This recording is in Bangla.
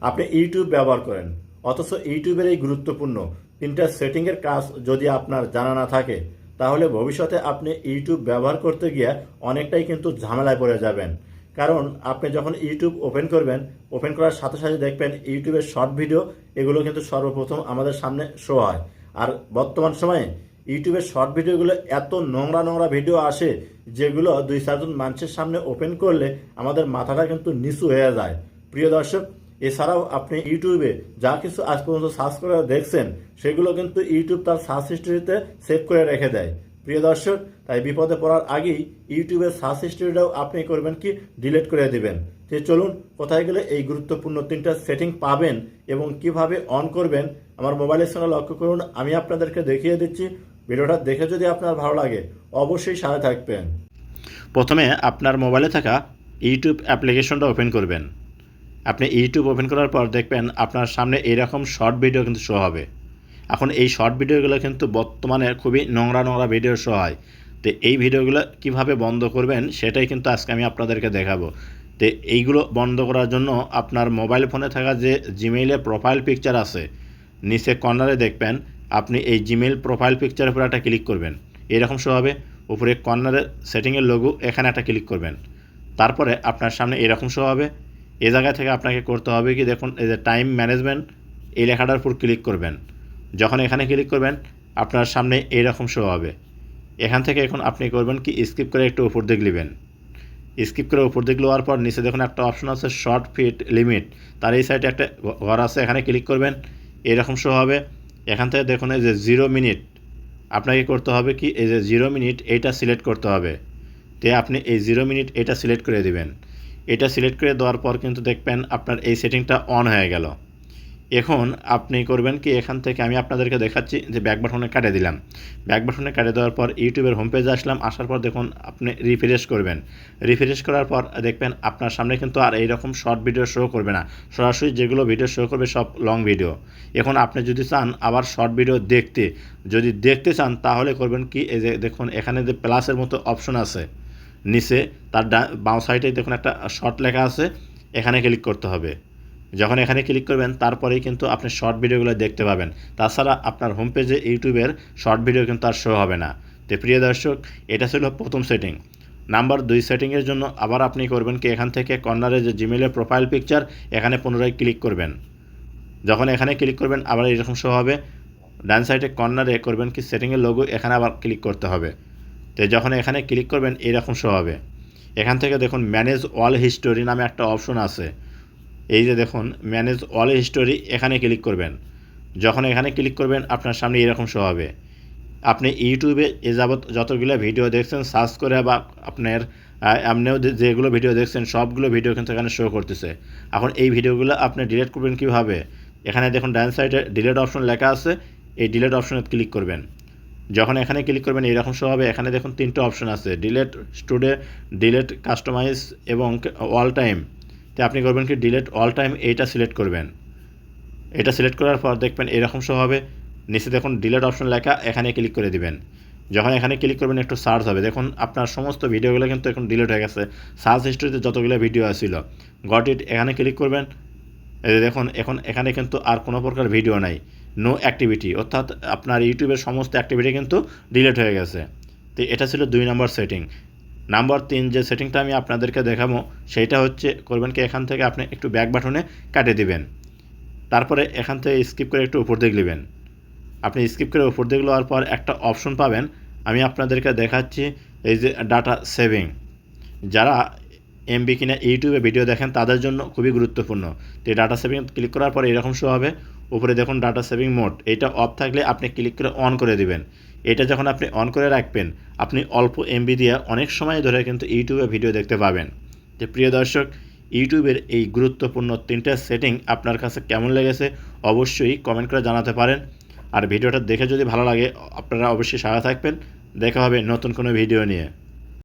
আপনি ইউটিউব ব্যবহার করেন, অথচ ইউটিউবের এই গুরুত্বপূর্ণ তিনটা সেটিংয়ের কাজ যদি আপনার জানা না থাকে, তাহলে ভবিষ্যতে আপনি ইউটিউব ব্যবহার করতে গিয়ে অনেকটাই কিন্তু ঝামেলায় পড়ে যাবেন। কারণ আপনি যখন ইউটিউব ওপেন করবেন, ওপেন করার সাথে সাথে দেখবেন ইউটিউবের শর্ট ভিডিও এগুলো কিন্তু সর্বপ্রথম আমাদের সামনে শো হয়। আর বর্তমান সময়ে ইউটিউবের শর্ট ভিডিওগুলো এত নোংরা নোংরা ভিডিও আসে, যেগুলো 2-4 জন মানুষের সামনে ওপেন করলে আমাদের মাথাটা কিন্তু নিচু হয়ে যায়। প্রিয় দর্শক, এছাড়াও আপনি ইউটিউবে যা কিছু আজ পর্যন্ত সার্চ করে দেখছেন, সেগুলো কিন্তু ইউটিউব তার সার্চ হিস্ট্রিতে সেভ করে রেখে দেয়। প্রিয় দর্শক, তাই বিপদে পড়ার আগেই ইউটিউবের সার্চ হিস্ট্রিটাও আপনি করবেন কি ডিলিট করে দিবেন। তো চলুন, কোথায় গেলে এই গুরুত্বপূর্ণ তিনটা সেটিং পাবেন এবং কিভাবে অন করবেন আমার মোবাইলের সঙ্গে লক্ষ্য করুন, আমি আপনাদেরকে দেখিয়ে দিচ্ছি। ভিডিওটা দেখে যদি আপনার ভালো লাগে অবশ্যই সাথে থাকবেন। প্রথমে আপনার মোবাইলে থাকা ইউটিউব অ্যাপ্লিকেশনটা ওপেন করবেন। আপনি ইউটিউব ওপেন করার পর দেখবেন আপনার সামনে এরকম শর্ট ভিডিও কিন্তু শো হবে। এখন এই শর্ট ভিডিওগুলো কিন্তু বর্তমানে খুবই নোংরা নোংরা ভিডিও শো হয়। তো এই ভিডিওগুলো কিভাবে বন্ধ করবেন সেটাই কিন্তু আজকে আমি আপনাদেরকে দেখাবো। তো এইগুলো বন্ধ করার জন্য আপনার মোবাইল ফোনে থাকা যে জিমেইলের প্রোফাইল পিকচার আছে, নিচে কর্নারে দেখবেন আপনি এই জিমেইল প্রোফাইল পিকচারের উপর একটা ক্লিক করবেন, এরকম শো হবে। উপরে কর্নারে সেটিংয়ের লোগো, এখানে একটা ক্লিক করবেন। তারপরে আপনার সামনে এরকম শো হবে। এই জায়গা থেকে আপনাকে করতে হবে কি, দেখুন এই যে টাইম ম্যানেজমেন্ট, এই লেখাটার উপর ক্লিক করবেন। যখন এখানে ক্লিক করবেন আপনার সামনে এইরকম শো হবে। এখান থেকে এখন আপনি করবেন কি, স্কিপ করে একটু উপর দিক নেবেন। স্কিপ করে উপর দিক নেওয়ার পর নিচে দেখুন একটা অপশন আছে শর্ট ফিট লিমিট, তার এই সাইডে একটা ঘর আছে, এখানে ক্লিক করবেন, এরকম শো হবে। এখান থেকে দেখুন এই যে 0 মিনিট, আপনাকে করতে হবে কি, এই যে 0 মিনিট এইটা সিলেক্ট করতে হবে। তো আপনি এই 0 মিনিট এটা সিলেক্ট করে দিবেন। এটা সিলেক্ট করে দেওয়ার পর কিন্তু দেখবেন আপনার এই সেটিংটা অন হয়ে গেল। এখন আপনি করবেন কি, এখান থেকে আমি আপনাদেরকে দেখাচ্ছি যে ব্যাক বাটনে কাটে দিলাম। ব্যাক বাটনে কাটে দেওয়ার পর ইউটিউবের হোম পেজে আসলাম। আসার পর দেখুন আপনি রিফ্রেশ করবেন। রিফ্রেশ করার পর দেখবেন আপনার সামনে কিন্তু আর এইরকম শর্ট ভিডিও শো করবে না, সরাসরি যেগুলো ভিডিও শো করবে সব লং ভিডিও। এখন আপনি যদি চান আবার শর্ট ভিডিও দেখতে চান, তাহলে করবেন কি, এই যে দেখুন এখানে যে প্লাসের মতো অপশন আছে নিচে, তার বাম সাইডে দেখুন একটা শর্ট লেখা আছে, এখানে ক্লিক করতে হবে। যখন এখানে ক্লিক করবেন তারপরেই কিন্তু আপনি শর্ট ভিডিওগুলো দেখতে পাবেন। তাছাড়া আপনার হোম পেজে ইউটিউবের শর্ট ভিডিও কিন্তু আর শো হবে না। তো প্রিয় দর্শক, এটা ছিল প্রথম সেটিং। নাম্বার 2 সেটিংয়ের জন্য আবার আপনি করবেন কি, এখান থেকে কর্নারে যে জিমেইলের প্রোফাইল পিকচার, এখানে পুনরায় ক্লিক করবেন। যখন এখানে ক্লিক করবেন আবার এরকম শো হবে। ডান সাইডে কর্নারে করবেন কি, সেটিংয়ের লোগো, এখানে আবার ক্লিক করতে হবে। তো যখন এখানে ক্লিক করবেন এরকম শো হবে। এখান থেকে দেখুন ম্যানেজ অল হিস্টোরি নামে একটা অপশন আছে, এই যে দেখুন ম্যানেজ অল হিস্টোরি, এখানে ক্লিক করবেন। যখন এখানে ক্লিক করবেন আপনার সামনে এরকম শো হবে। আপনি ইউটিউবে এ যাবৎ যতগুলো ভিডিও দেখছেন সার্চ করে বা আপনার এমনিও যেগুলো ভিডিও দেখছেন সবগুলো ভিডিও কিন্তু এখানে শো করতেছে। এখন এই ভিডিওগুলো আপনি ডিলিট করবেন কীভাবে, এখানে দেখুন ডান সাইডে ডিলিট অপশন লেখা আছে, এই ডিলিট অপশনে ক্লিক করবেন। যখন এখানে ক্লিক করবেন এরকম শো হবে। এখানে দেখুন 3টে অপশন আছে, ডিলিট টুডে, ডিলিট কাস্টমাইজ এবং অল টাইম। তো আপনি করবেন কি, ডিলিট অল টাইম এইটা সিলেক্ট করবেন। এটা সিলেক্ট করার পর দেখবেন এরকম শো হবে। নিচে দেখুন ডিলিট অপশন লেখা, এখানে ক্লিক করে দিবেন। যখন এখানে ক্লিক করবেন একটু সার্চ হবে, দেখুন আপনার সমস্ত ভিডিওগুলো কিন্তু এখন ডিলিট হয়ে গেছে। সার্চ হিস্ট্রিতে যতগুলো ভিডিও আসছিল, গট ইট, এখানে ক্লিক করবেন। এই দেখুন এখন এখানে কিন্তু আর কোনো প্রকার ভিডিও নাই, নো অ্যাক্টিভিটি, অর্থাৎ আপনার ইউটিউবের সমস্ত অ্যাক্টিভিটি কিন্তু ডিলিট হয়ে গেছে। তো এটা ছিল 2 নম্বর সেটিং। নাম্বার 3 যে সেটিংটা আমি আপনাদেরকে দেখাবো সেইটা হচ্ছে, করবেন কি, এখান থেকে আপনি একটু ব্যাক বাটনে কাটে দিবেন। তারপরে এখান থেকে স্কিপ করে একটু উপর দিক নেবেন। আপনি স্কিপ করে উপর দিক নেওয়ার পর একটা অপশন পাবেন, আমি আপনাদেরকে দেখাচ্ছি, এই যে ডাটা সেভিং। যারা এমবি কিনা ইউটিউবে ভিডিও দেখেন তাদের জন্য খুবই গুরুত্বপূর্ণ। তো এই ডাটা সেভিং ক্লিক করার পর এরকম শো হবে। উপরে দেখুন ডাটা সেভিং মোড, এটা অফ থাকলে আপনি ক্লিক করে অন করে দিবেন। এটা যখন আপনি অন করে রাখবেন, আপনি অল্প এমবি দিয়ে অনেক সময় ধরে কিন্তু ইউটিউবে ভিডিও দেখতে পাবেন। তো প্রিয় দর্শক, ইউটিউবের এই গুরুত্বপূর্ণ 3টে সেটিং আপনার কাছে কেমন লেগেছে অবশ্যই কমেন্ট করে জানাতে পারেন। আর ভিডিওটা দেখে যদি ভালো লাগে আপনারা অবশ্যই সাথে থাকবেন। দেখা হবে নতুন কোনো ভিডিও নিয়ে।